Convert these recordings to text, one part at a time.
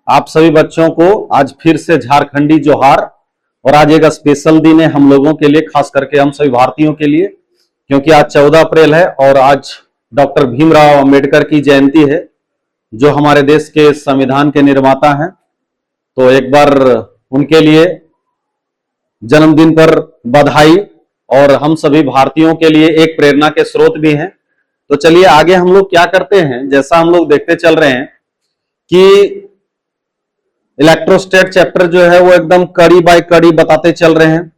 आप सभी बच्चों को आज फिर से झारखंडी जोहार। और आज एक स्पेशल दिन है हम लोगों के लिए, खास करके हम सभी भारतीयों के लिए, क्योंकि आज 14 अप्रैल है और आज डॉक्टर भीमराव अंबेडकर की जयंती है, जो हमारे देश के संविधान के निर्माता हैं। तो एक बार उनके लिए जन्मदिन पर बधाई, और हम सभी भारतीयों के लिए एक प्रेरणा के स्रोत भी हैं। तो चलिए आगे हम लोग क्या करते हैं, जैसा हम लोग देखते चल रहे हैं कि इलेक्ट्रोस्टैट चैप्टर जो है वो एकदम कड़ी बाय कड़ी बताते चल रहे हैं,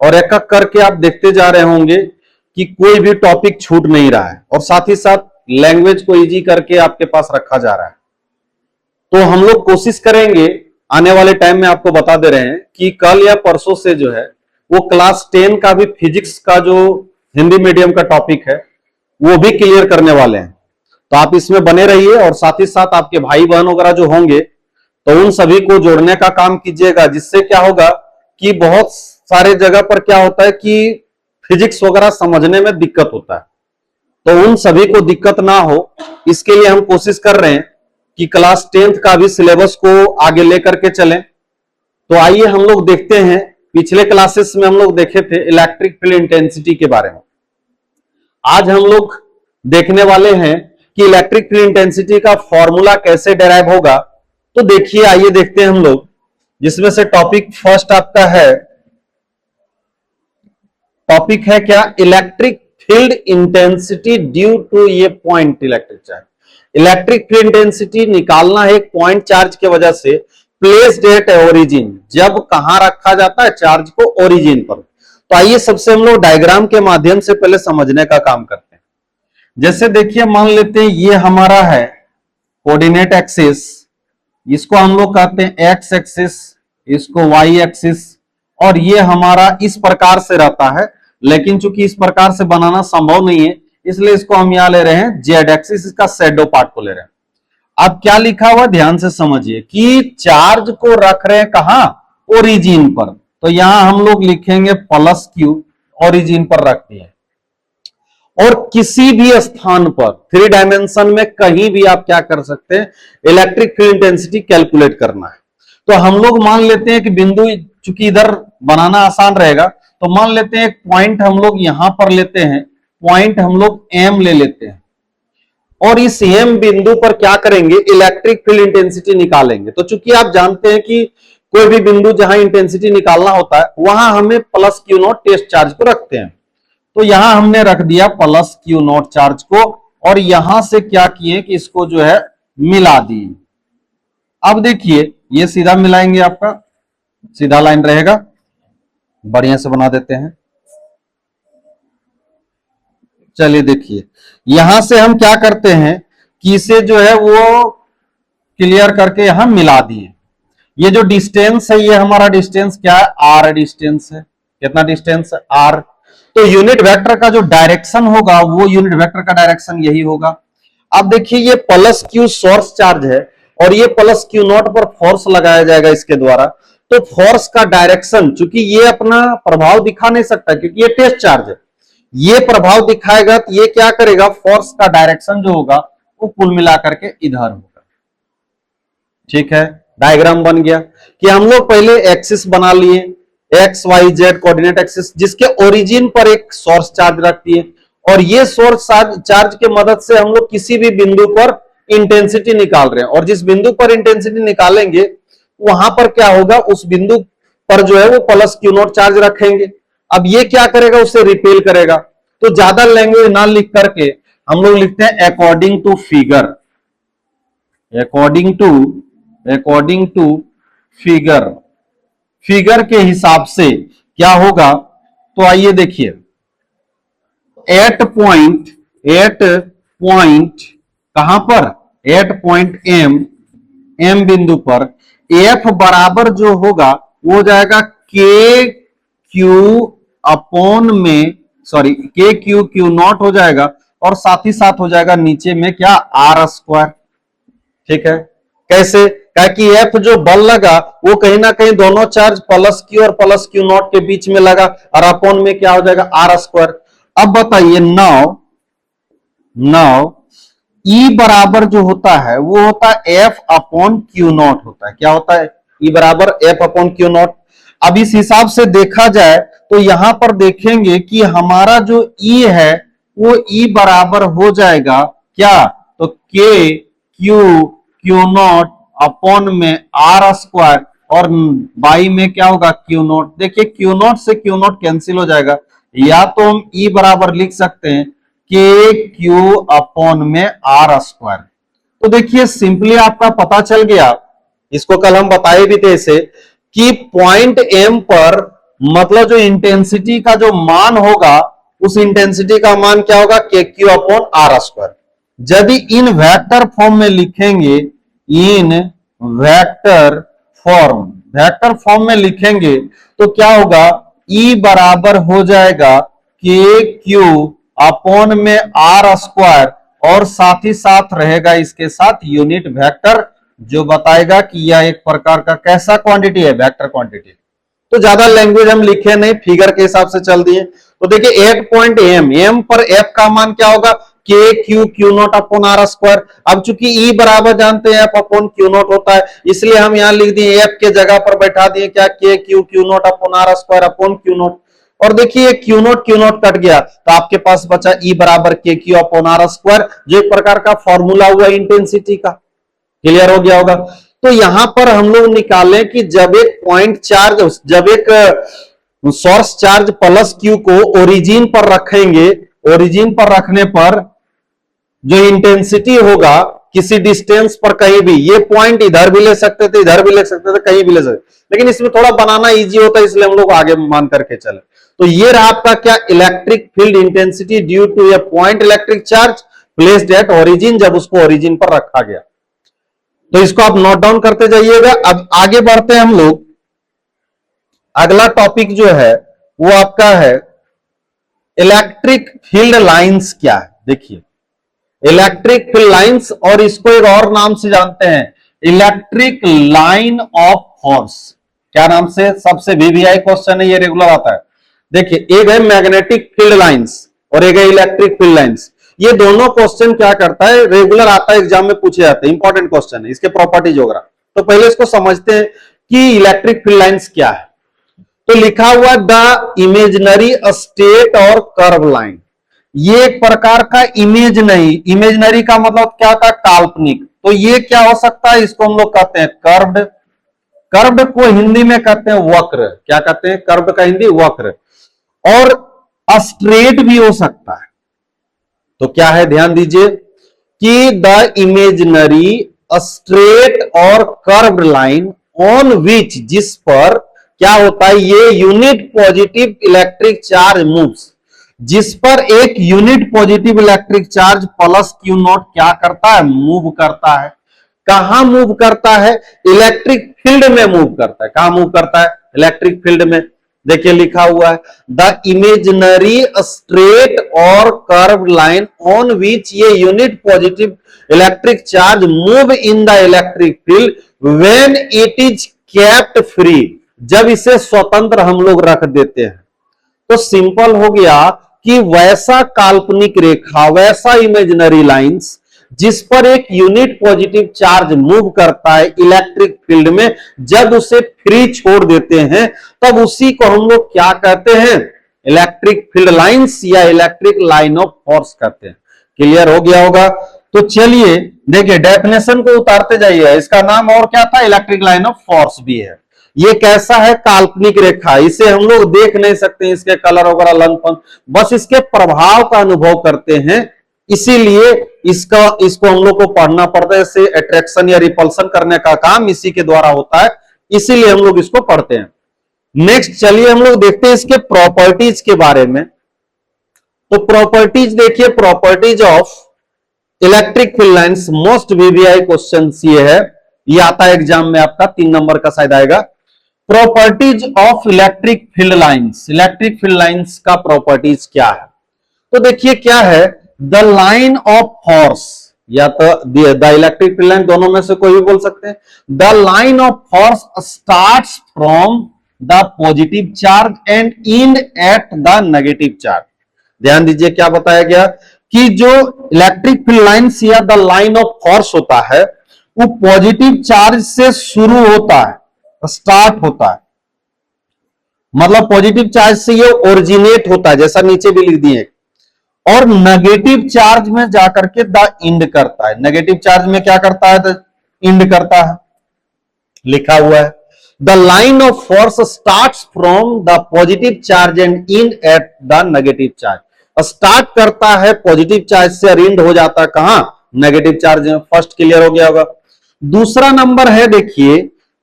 और एक एक करके आप देखते जा रहे होंगे कि कोई भी टॉपिक छूट नहीं रहा है, और साथ ही साथ लैंग्वेज को इजी करके आपके पास रखा जा रहा है। तो हम लोग कोशिश करेंगे आने वाले टाइम में, आपको बता दे रहे हैं कि कल या परसों से जो है वो क्लास 10 का भी फिजिक्स का जो हिंदी मीडियम का टॉपिक है वो भी क्लियर करने वाले हैं। तो आप इसमें बने रहिए, और साथ ही साथ आपके भाई बहन वगैरह जो होंगे तो उन सभी को जोड़ने का काम कीजिएगा, जिससे क्या होगा कि बहुत सारे जगह पर क्या होता है कि फिजिक्स वगैरह समझने में दिक्कत होता है। तो उन सभी को दिक्कत ना हो, इसके लिए हम कोशिश कर रहे हैं कि क्लास 10th का भी सिलेबस को आगे लेकर के चलें। तो आइए हम लोग देखते हैं, पिछले क्लासेस में हम लोग देखे थे इलेक्ट्रिक फील्ड इंटेंसिटी के बारे में। आज हम लोग देखने वाले हैं कि इलेक्ट्रिक फील्ड इंटेंसिटी का फॉर्मूला कैसे डेराइव होगा। तो देखिए, आइए देखते हैं हम लोग, जिसमें से टॉपिक फर्स्ट आपका है, टॉपिक है क्या, electric field intensity due to ये point electric charge. Electric field intensity निकालना है एक पॉइंट चार्ज के वजह से, प्लेस्ड एट ओरिजिन, जब कहां रखा जाता है चार्ज को, ओरिजिन पर। तो आइए सबसे हम लोग डायग्राम के माध्यम से पहले समझने का काम करते हैं। जैसे देखिए, मान लेते हैं ये हमारा है कोऑर्डिनेट एक्सिस, इसको हम लोग कहते हैं एक्स एक्सिस, इसको वाई एक्सिस, और ये हमारा इस प्रकार से रहता है। लेकिन चूंकि इस प्रकार से बनाना संभव नहीं है, इसलिए इसको हम यहां ले रहे हैं जेड एक्सिस, इसका शैडो पार्ट को ले रहे हैं। अब क्या लिखा हुआ ध्यान से समझिए कि चार्ज को रख रहे हैं कहां, ओरिजिन पर। तो यहां हम लोग लिखेंगे प्लस क्यू, ओरिजिन पर रखती है। और किसी भी स्थान पर 3 डायमेंशन में कहीं भी आप क्या कर सकते हैं, इलेक्ट्रिक फील्ड इंटेंसिटी कैलकुलेट करना है। तो हम लोग मान लेते हैं कि बिंदु, चूंकि इधर बनाना आसान रहेगा, तो मान लेते हैं एक पॉइंट हम लोग यहां पर लेते हैं, पॉइंट हम लोग एम ले लेते हैं, और इस एम बिंदु पर क्या करेंगे, इलेक्ट्रिक फील्ड इंटेंसिटी निकालेंगे। तो चूंकि आप जानते हैं कि कोई भी बिंदु जहां इंटेंसिटी निकालना होता है वहां हमें plus Q not test charge को रखते हैं। तो यहां हमने रख दिया प्लस क्यू नॉट चार्ज को, और यहां से क्या किए कि इसको जो है मिला दिए। अब देखिए, ये सीधा मिलाएंगे, आपका सीधा लाइन रहेगा, बढ़िया से बना देते हैं। चलिए देखिए, यहां से हम क्या करते हैं कि इसे जो है वो क्लियर करके यहां मिला दिए। ये जो डिस्टेंस है, ये हमारा डिस्टेंस क्या है, आर डिस्टेंस है। कितना डिस्टेंस है, आर। तो यूनिट वेक्टर का जो डायरेक्शन होगा, वो यूनिट वेक्टर का डायरेक्शन यही होगा। अब देखिए, ये प्लस क्यू सोर्स चार्ज है, और ये प्लस क्यू नॉट पर फोर्स लगाया जाएगा इसके द्वारा। तो फोर्स का डायरेक्शन, चूंकि ये अपना प्रभाव दिखा नहीं सकता क्योंकि ये टेस्ट चार्ज है, ये प्रभाव दिखाएगा, तो ये क्या करेगा, फोर्स का डायरेक्शन जो होगा वो कुल मिलाकर के इधर होगा। ठीक है, डायग्राम बन गया कि हम लोग पहले एक्सिस बना लिए, X Y Z coordinate axis, जिसके ओरिजिन पर एक सोर्स चार्ज रखती है, और ये सोर्स चार्ज के मदद से हम लोग किसी भी बिंदु पर इंटेंसिटी निकाल रहे हैं। और जिस बिंदु पर इंटेंसिटी निकालेंगे वहां पर क्या होगा, उस बिंदु पर जो है वो प्लस क्यू नॉट चार्ज रखेंगे। अब ये क्या करेगा, उसे रिपेल करेगा। तो ज्यादा लैंग्वेज ना लिख करके हम लोग लिखते हैं according to figure, according to figure, figure के हिसाब से क्या होगा। तो आइए देखिए, एट पॉइंट कहां पर, एट पॉइंट एम बिंदु पर एफ बराबर जो होगा वो हो जाएगा के क्यू अपॉन में, सॉरी के क्यू क्यू नॉट हो जाएगा, और साथ ही साथ हो जाएगा नीचे में क्या, आर स्क्वायर। ठीक है, कैसे, कि एफ जो बल लगा वो कहीं ना कहीं दोनों चार्ज प्लस क्यू और प्लस क्यू नॉट के बीच में लगा, और अपॉन में क्या हो जाएगा, आर स्क्वायर। अब बताइए, नाउ E बराबर जो होता है वो होता है F अपॉन क्यू नॉट होता है। क्या होता है? E बराबर F अपॉन क्यू नॉट। अब इस हिसाब से देखा जाए तो यहां पर देखेंगे कि हमारा जो E है वो E बराबर हो जाएगा क्या? तो K क्यू नॉट अपॉन में R स्क्वायर और बाई में क्या होगा? Q not. देखिए क्यू नॉट से क्यू नॉट कैंसिल हो जाएगा, या तो हम E बराबर लिख सकते हैं के क्यू अपॉन में आर स्क्वायर। तो देखिए सिंपली आपका पता चल गया, इसको कल हम बताए भी थे इसे, कि पॉइंट एम पर मतलब जो इंटेंसिटी का जो मान होगा उस इंटेंसिटी का मान क्या होगा? K Q upon R square. यदि इन वेक्टर फॉर्म में लिखेंगे, इन वेक्टर फॉर्म में लिखेंगे तो क्या होगा? ई बराबर हो जाएगा के क्यू अपॉन में आर स्क्वायर और साथ ही साथ रहेगा इसके साथ यूनिट वेक्टर, जो बताएगा कि यह एक प्रकार का कैसा क्वांटिटी है? Vector quantity. तो ज्यादा लैंग्वेज हम लिखे नहीं, फिगर के हिसाब से चल दिए। तो देखिए एट पॉइंट एम पर एफ का मान क्या होगा? K Q not upon R square. अब चूंकि ई बराबर जानते हैं एफ अपॉन क्यू नॉट होता है, इसलिए हम यहां लिख दिए एफ के जगह पर बैठा दिए क्या? K Q not upon R square upon Q not. और देखिए क्यू नॉट कट गया तो आपके पास बचा ई बराबर के क्यू अपॉन आर स्क्वायर, जो एक प्रकार का फॉर्मूला हुआ इंटेंसिटी का। क्लियर हो गया होगा? तो यहां पर हम लोग निकालें कि जब एक पॉइंट चार्ज, जब एक सोर्स चार्ज प्लस क्यू को ओरिजिन पर रखेंगे, ओरिजिन पर रखने पर जो इंटेंसिटी होगा किसी डिस्टेंस पर कहीं भी, ये पॉइंट इधर भी ले सकते थे, इधर भी ले सकते थे, कहीं भी ले सकते, लेकिन इसमें थोड़ा बनाना इजी होता है इसलिए हम लोग आगे मान करके चले। तो ये रहा आपका क्या? Electric field intensity due to a point electric charge placed at origin, जब उसको ओरिजिन पर रखा गया। तो इसको आप नोट डाउन करते जाइएगा। अब आगे बढ़ते हैं हम लोग। अगला टॉपिक जो है वो आपका है इलेक्ट्रिक फील्ड लाइंस क्या है। देखिए इलेक्ट्रिक फील्ड लाइंस, और इसको एक और नाम से जानते हैं, इलेक्ट्रिक लाइन ऑफ फोर्स। क्या नाम से? सबसे वीवीआई क्वेश्चन है, ये रेगुलर आता है। देखिए एक है मैग्नेटिक फील्ड लाइंस और एक है इलेक्ट्रिक फील्ड लाइंस। ये दोनों क्वेश्चन क्या करता है? रेगुलर आता है, एग्जाम में पूछे जाते हैं, इंपॉर्टेंट क्वेश्चन है, इसके प्रॉपर्टीज वगैरह। तो पहले इसको समझते हैं कि इलेक्ट्रिक फील्ड लाइंस क्या है। तो लिखा हुआ द इमेजिनरी स्टेट और कर्व लाइन। ये एक प्रकार का इमेजिनरी का मतलब क्या था? काल्पनिक। तो ये क्या हो सकता है? इसको हम लोग कहते हैं कर्व्ड। कर्व्ड को हिंदी में कहते हैं वक्र। क्या कहते हैं? कर्व्ड का हिंदी वक्र। और स्ट्रेट भी हो सकता है। तो क्या है? ध्यान दीजिए कि द इमेजिनरी स्ट्रेट और कर्व्ड लाइन ऑन विच, जिस पर क्या होता है? ये unit positive electric charge moves, जिस पर एक unit positive electric charge plus Q not क्या करता है? मूव करता है। कहां मूव करता है? इलेक्ट्रिक फील्ड में मूव करता है। कहां मूव करता है? इलेक्ट्रिक फील्ड में। देखिए लिखा हुआ है द इमेजिनरी स्ट्रेट और कर्व लाइन ऑन विच ये unit positive electric charge move in the electric field when it is kept free, जब इसे स्वतंत्र हम लोग रख देते हैं। तो सिंपल हो गया कि वैसा काल्पनिक रेखा, वैसा इमेजिनरी लाइंस जिस पर एक यूनिट पॉजिटिव चार्ज मूव करता है इलेक्ट्रिक फील्ड में, जब उसे फ्री छोड़ देते हैं तब उसी को हम लोग क्या कहते हैं? इलेक्ट्रिक फील्ड लाइंस या इलेक्ट्रिक लाइन ऑफ फोर्स कहते हैं। क्लियर हो गया होगा? तो चलिए देखिए डेफिनेशन को उतारते जाइए। इसका नाम और क्या था? इलेक्ट्रिक लाइन ऑफ फोर्स भी है। ये कैसा है? काल्पनिक रेखा। इसे हम लोग देख नहीं सकते, इसके कलर वगैरह लंपन, बस इसके प्रभाव का अनुभव करते हैं, इसीलिए इसको हम लोग को पढ़ना पड़ता है। इसे अट्रैक्शन या रिपल्सन करने का काम इसी के द्वारा होता है, इसीलिए हम लोग इसको पढ़ते हैं। नेक्स्ट चलिए हम लोग देखते हैं इसके प्रॉपर्टीज के बारे में। तो प्रॉपर्टीज देखिए, properties of electric field lines, most VVI question ये है, ये आता है एग्जाम में आपका 3 नंबर का शायद आएगा। Properties of electric field lines. Electric field lines का प्रॉपर्टीज क्या है? तो देखिए क्या है? द लाइन ऑफ फोर्स, या तो द इलेक्ट्रिक फील्ड लाइन, दोनों में से कोई भी बोल सकते हैं। The line of force starts from the positive charge and and eight the negative charge. ध्यान दीजिए क्या बताया गया कि जो इलेक्ट्रिक फील्ड लाइंस या द लाइन ऑफ फोर्स होता है वो पॉजिटिव चार्ज से शुरू होता है, स्टार्ट होता है, मतलब पॉजिटिव चार्ज से ये ओरिजिनेट होता है, जैसा नीचे भी लिख दिए, और नेगेटिव चार्ज में जाकर के द इंड करता है। नेगेटिव चार्ज में क्या करता है? द इंड करता है, लिखा हुआ है the line of force starts from the positive charge and end at the negative charge. Start करता है पॉजिटिव चार्ज से और इंड हो जाता है कहां? नेगेटिव चार्ज में। फर्स्ट क्लियर हो गया होगा। दूसरा नंबर है, देखिए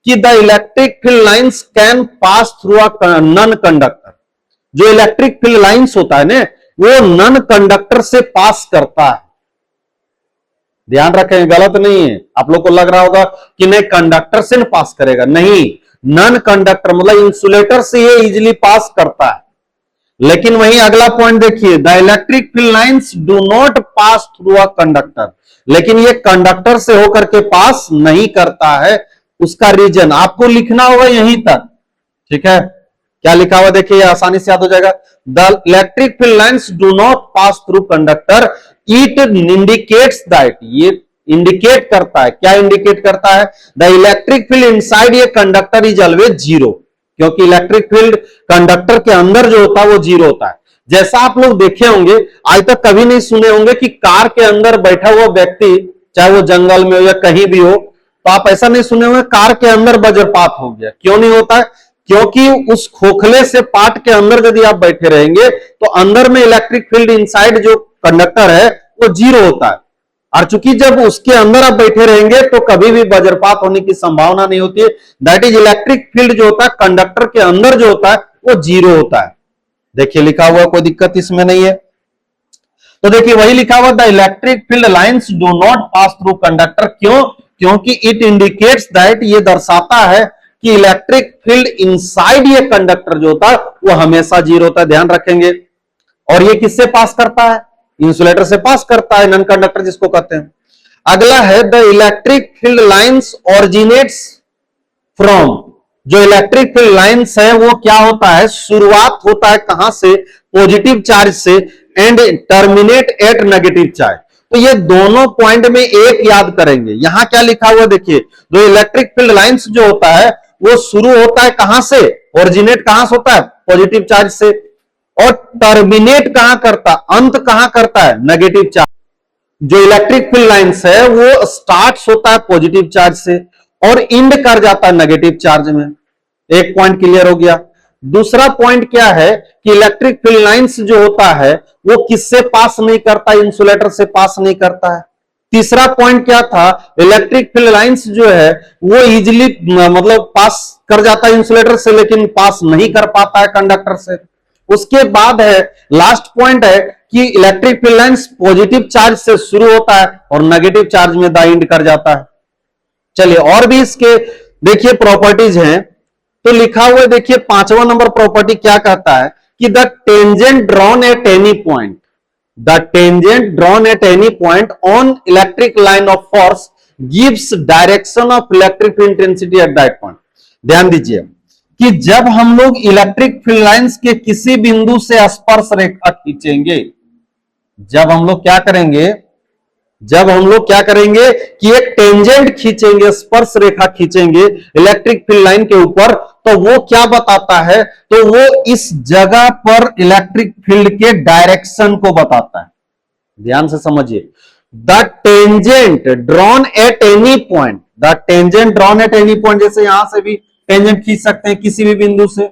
कि the electric field lines can pass through a non conductor. जो इलेक्ट्रिक फील्ड लाइंस होता है ना, वो नॉन कंडक्टर से पास करता है। ध्यान रखें, गलत नहीं है। आप लोग को लग रहा होगा कि नहीं कंडक्टर से पास करेगा, नहीं, नॉन कंडक्टर मतलब इंसुलेटर से ये इजीली पास करता है। लेकिन वहीं अगला पॉइंट देखिए, the electric field lines do not pass through a conductor. लेकिन ये कंडक्टर से होकर के पास नहीं करता है। उसका रीजन आपको लिखना होगा यहीं तक, ठीक है? क्या लिखा हुआ देखिए, आसानी से याद हो जाएगा। The electric field lines do not pass through conductor, it indicates that, ये इंडिकेट करता है, क्या इंडिकेट करता है? The electric field inside a conductor is always zero, क्योंकि इलेक्ट्रिक फील्ड कंडक्टर के अंदर जो होता है वो जीरो होता है। जैसा आप लोग देखे होंगे, आज तक कभी नहीं सुने होंगे कि कार के अंदर बैठा हुआ व्यक्ति, चाहे वो जंगल में हो या कहीं भी हो, तो आप ऐसा नहीं सुने होंगे कार के अंदर वज्रपात हो गया। क्यों नहीं होता है? क्योंकि उस खोखले से पार्ट के अंदर यदि आप बैठे रहेंगे तो अंदर में इलेक्ट्रिक फील्ड इनसाइड जो कंडक्टर है वो जीरो होता है। और चूंकि जब उसके अंदर आप बैठे रहेंगे तो कभी भी वज्रपात होने की संभावना नहीं होती है। दैट इज इलेक्ट्रिक फील्ड जो होता है कंडक्टर के अंदर जो होता है वो जीरो होता है। देखिए लिखा हुआ, कोई दिक्कत इसमें नहीं है। तो देखिए वही लिखा हुआ, the electric field lines do not pass through conductor. क्यों? क्योंकि इट इंडिकेट्स दैट, ये दर्शाता है कि इलेक्ट्रिक फील्ड इनसाइड ये कंडक्टर जो होता है वो हमेशा जीरो होता है। ध्यान रखेंगे। और ये किससे पास करता है? इंसुलेटर से पास करता है, नॉन कंडक्टर जिसको कहते हैं। अगला है, the electric field lines originates from. जो इलेक्ट्रिक फील्ड लाइंस है वो क्या होता है? शुरुआत होता है कहां से? पॉजिटिव चार्ज से, and terminate at negative charge. तो ये दोनों पॉइंट में एक याद करेंगे। यहां क्या लिखा हुआ देखिए, जो इलेक्ट्रिक फील्ड लाइंस जो होता है वो शुरू होता है कहां से? ओरिजिनेट कहां से होता है? पॉजिटिव चार्ज से। और टर्मिनेट कहां करता? अंत कहां करता है? Negative charge. जो इलेक्ट्रिक फील्ड लाइंस है वो स्टार्ट होता है पॉजिटिव चार्ज से और इंड कर जाता है नेगेटिव चार्ज में। एक पॉइंट क्लियर हो गया। दूसरा पॉइंट क्या है कि इलेक्ट्रिक फील्ड लाइंस जो होता है वो किससे पास नहीं करता? इंसुलेटर से पास नहीं करता है। तीसरा पॉइंट क्या था? इलेक्ट्रिक फील्ड लाइंस जो है वो इजीली मतलब पास कर जाता है इंसुलेटर से, लेकिन पास नहीं कर पाता है कंडक्टर से। उसके बाद है लास्ट पॉइंट है कि electric field lines positive charge से शुरू होता है और नेगेटिव चार्ज में द इंड कर जाता है। चलिए और भी इसके देखिए प्रॉपर्टीज हैं। तो लिखा हुआ है देखिए, 5वां नंबर प्रॉपर्टी क्या कहता है कि the tangent drawn at any point, the tangent drawn at any point on electric line of force gives direction of electric intensity at that point. ध्यान दीजिए कि जब हम लोग इलेक्ट्रिक फील्ड लाइंस के किसी बिंदु से स्पर्श रेखा खींचेंगे, जब हम लोग क्या करेंगे कि एक टेंजेंट खींचेंगे, स्पर्श रेखा खींचेंगे इलेक्ट्रिक फील्ड लाइन के ऊपर, तो वो क्या बताता है? तो वो इस जगह पर इलेक्ट्रिक फील्ड के डायरेक्शन को बताता है। ध्यान से समझिए, the tangent drawn at any point, the tangent drawn at any point, जैसे यहां से भी टेंजेंट खींच सकते हैं किसी भी बिंदु से।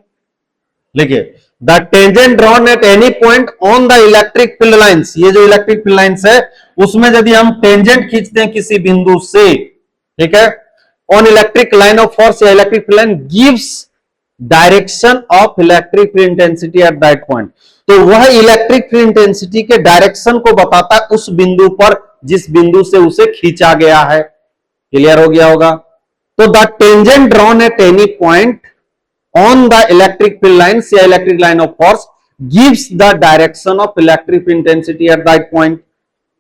लिखिए, the tangent drawn at any point on the electric field lines, ये जो इलेक्ट्रिक फील्ड लाइंस है उसमें यदि हम टेंजेंट खींचते हैं किसी बिंदु से, ठीक है, on electric line of force या electric field line gives direction of electric field intensity at that point. तो वह इलेक्ट्रिक फील्ड इंटेंसिटी के डायरेक्शन को बताता है उस बिंदु पर जिस बिंदु से उसे खींचा गया है। क्लियर हो गया होगा। तो the tangent drawn at any point on the electric field lines या electric line of force gives the direction of electric intensity at that point.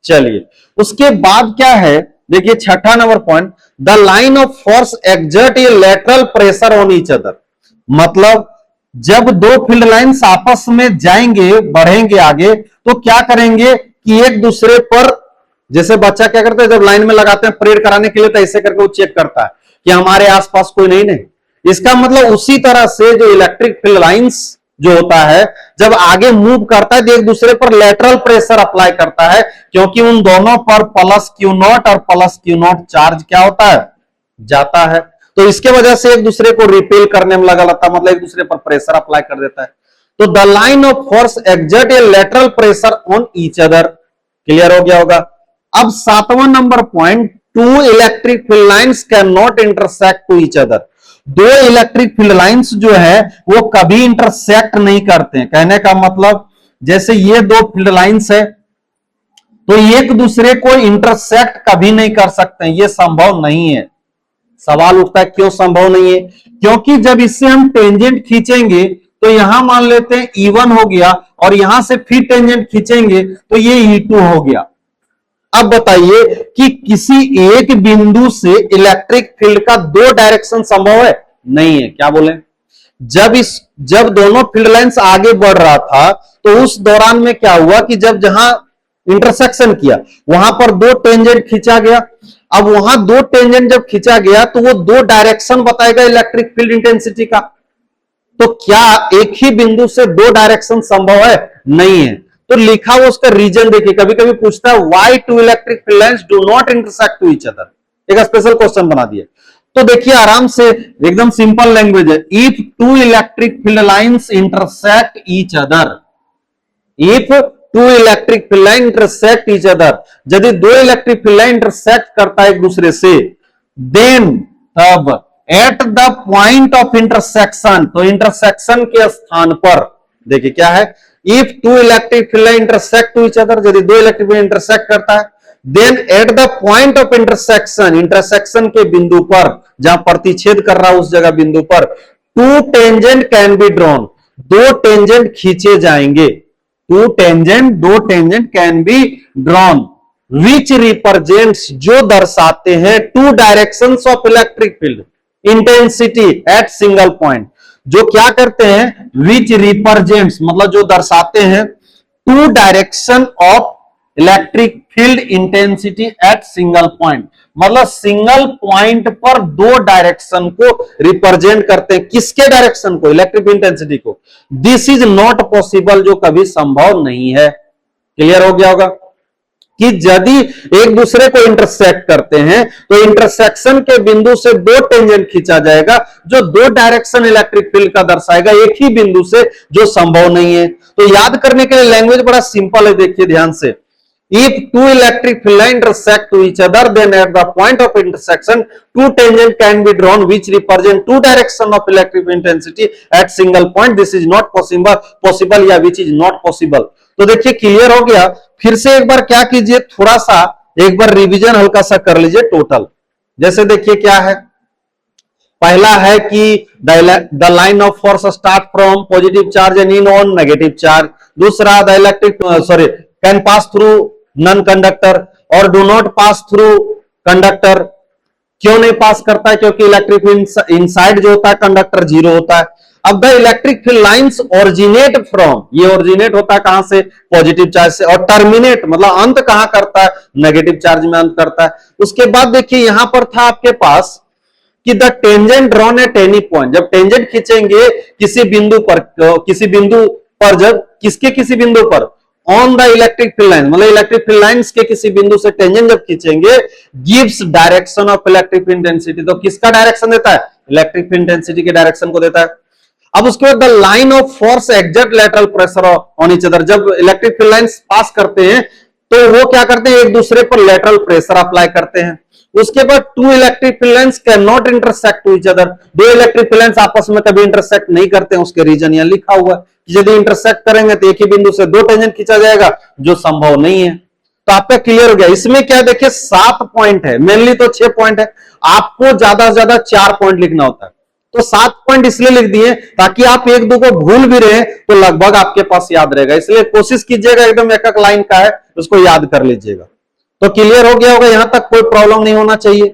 चलिए उसके बाद क्या है, देखिए 6वां number point, the line of force exert a lateral pressure on each other. मतलब जब दो फील्ड लाइंस आपस में जाएंगे, बढ़ेंगे आगे, तो क्या करेंगे कि एक दूसरे पर, जैसे बच्चा क्या करता है जब लाइन में लगाते हैं परेड कराने के लिए, तो ऐसे करके वो चेक करता है कि हमारे आसपास कोई नहीं। इसका मतलब उसी तरह से जो इलेक्ट्रिक फील्ड लाइंस जो होता है जब आगे मूव करता है तो एक दूसरे पर लेटरल प्रेशर अप्लाई करता है, क्योंकि उन दोनों पर प्लस क्यू नॉट और प्लस क्यू नॉट चार्ज क्या होता है, जाता है। तो इसके वजह से एक दूसरे को रिपेल करने में लगा रहता है, मतलब एक दूसरे पर प्रेशर अप्लाई कर देता है। तो the line of force exert a lateral pressure on each other. Clear हो गया होगा। अब 7वां number point, two electric field lines can not intersect to each other. दो इलेक्ट्रिक फील्ड लाइंस जो है वो कभी इंटरसेक्ट नहीं करते हैं। कहने का मतलब जैसे ये दो फील्ड लाइंस है तो एक दूसरे को इंटरसेक्ट कभी नहीं कर सकते, ये संभव नहीं है। सवाल उठता है क्यों संभव नहीं है? क्योंकि जब इससे हम टेंजेंट खींचेंगे तो यहां मान लेते हैं E1 हो गया और यहां से फिर टेंजेंट खींचेंगे तो ये E2 हो गया। अब बताइए कि किसी एक बिंदु से इलेक्ट्रिक फील्ड का दो डायरेक्शन संभव है? नहीं है। क्या बोले? जब दोनों फील्ड लाइंस आगे बढ़ रहा था तो उस दौरान में क्या हुआ कि जब जहां इंटरसेक्शन किया वहां पर दो टेंजेंट खींचा गया। अब वहां दो टेंजेंट जब खींचा गया तो वो दो डायरेक्शन बताएगा इलेक्ट्रिक फील्ड इंटेंसिटी का। तो क्या एक ही बिंदु से दो डायरेक्शन संभव है? नहीं है। तो लिखा हुआ उसका रीजन देखिए, कभी कभी पूछता है why two electric field lines do not intersect to each other. एक स्पेशल क्वेश्चन बना दिया। तो देखिए आराम से, एकदम सिंपल लैंग्वेज है। If two electric field lines intersect each other, if two electric field line intersect each other, यदि दो इलेक्ट्रिक फील्ड लाइन इंटरसेक्ट करता है एक दूसरे से, देन तब at the point of intersection, तो इंटरसेक्शन के स्थान पर देखिए क्या है, if two electric field line intersect to each other, यदि दो इलेक्ट्रिक फील्ड इंटरसेक्ट करता है, then at the point of intersection, intersection के बिंदु पर जहां प्रतिच्छेद कर रहा है उस जगह बिंदु पर, two tangent can be drawn, दो टेंजेंट खींचे जाएंगे। दो tangent can be drawn which represents, जो दर्शाते हैं two directions of electric field intensity at single point, जो क्या करते हैं, विच रिप्रेजेंट्स मतलब जो दर्शाते हैं two direction of electric field intensity at single point, मतलब सिंगल पॉइंट पर दो डायरेक्शन को रिप्रेजेंट करते हैं। किसके डायरेक्शन को? इलेक्ट्रिक इंटेंसिटी को। दिस इज नॉट पॉसिबल, जो कभी संभव नहीं है। क्लियर हो गया होगा कि यदि एक दूसरे को इंटरसेक्ट करते हैं तो इंटरसेक्शन के बिंदु से दो टेंजेंट खींचा जाएगा जो दो डायरेक्शन इलेक्ट्रिक फील्ड का दर्शाएगा एक ही बिंदु से, जो संभव नहीं है। तो याद करने के लिए लैंग्वेज बड़ा सिंपल है, देखिए ध्यान से। If two electric field lines intersect to each other, then at the point of intersection, two tangents can be drawn which represent two directions of electric intensity at single point. This is not possible या which is not possible. तो देखिए clear हो गया। फिर से एक बार क्या कीजिए, थोड़ा सा एक बार रिवीजन हल्का सा कर लीजिए टोटल। जैसे देखिए क्या है, पहला है कि the line of force start from positive charge end in on negative charge. दूसरा, the electric can pass through non conductor और do not pass through conductor. क्यों नहीं पास करता है? क्योंकि इलेक्ट्रिक फील्ड इनसाइड जो होता है कंडक्टर जीरो होता है। अब the electric field lines originate from, ये ओरिजिनेट होता है कहां से? पॉजिटिव चार्ज से। और टर्मिनेट मतलब अंत कहां करता है? नेगेटिव चार्ज में अंत करता है। उसके बाद देखिए यहां पर था आपके पास कि the tangent drawn at any point, जब टेंजेंट खींचेंगे किसी बिंदु पर जब किसी बिंदु पर on the electric field line, मतलब इलेक्ट्रिक फील्ड लाइंस के किसी बिंदु से टेंजेंट जब खींचेंगे, gives direction of electric intensity. तो किसका डायरेक्शन देता है? इलेक्ट्रिक इंटेंसिटी के डायरेक्शन को देता है। अब उसके बाद the line of force exert lateral pressure on each other, जब इलेक्ट्रिक फील्ड लाइंस पास करते हैं तो वो क्या करते हैं? एक दूसरे पर लेटरल प्रेशर अप्लाई करते हैं। उसके बाद two electric field lines can not intersect to each other, दो इलेक्ट्रिक फील्ड लाइंस आपस में कभी इंटरसेक्ट नहीं करते हैं। उसके रीजन यहां लिखा हुआ है कि यदि इंटरसेक्ट करेंगे तो एक ही बिंदु से दो टेंजेंट खींचा जाएगा, जो संभव नहीं है। तो आपका क्लियर हो गया। इसमें क्या देखिए 7 पॉइंट है, मेनली तो 6 पॉइंट है, आपको ज्यादा से ज्यादा 4 पॉइंट लिखना होता है। तो 7 पॉइंट इसलिए लिख दिए ताकि आप एक दो को भूल भी रहे तो लगभग आपके पास याद रहेगा। इसलिए कोशिश कीजिएगा एकदम एक लाइन का है उसको याद कर लीजिएगा। तो क्लियर हो गया होगा, यहां तक कोई प्रॉब्लम नहीं होना चाहिए।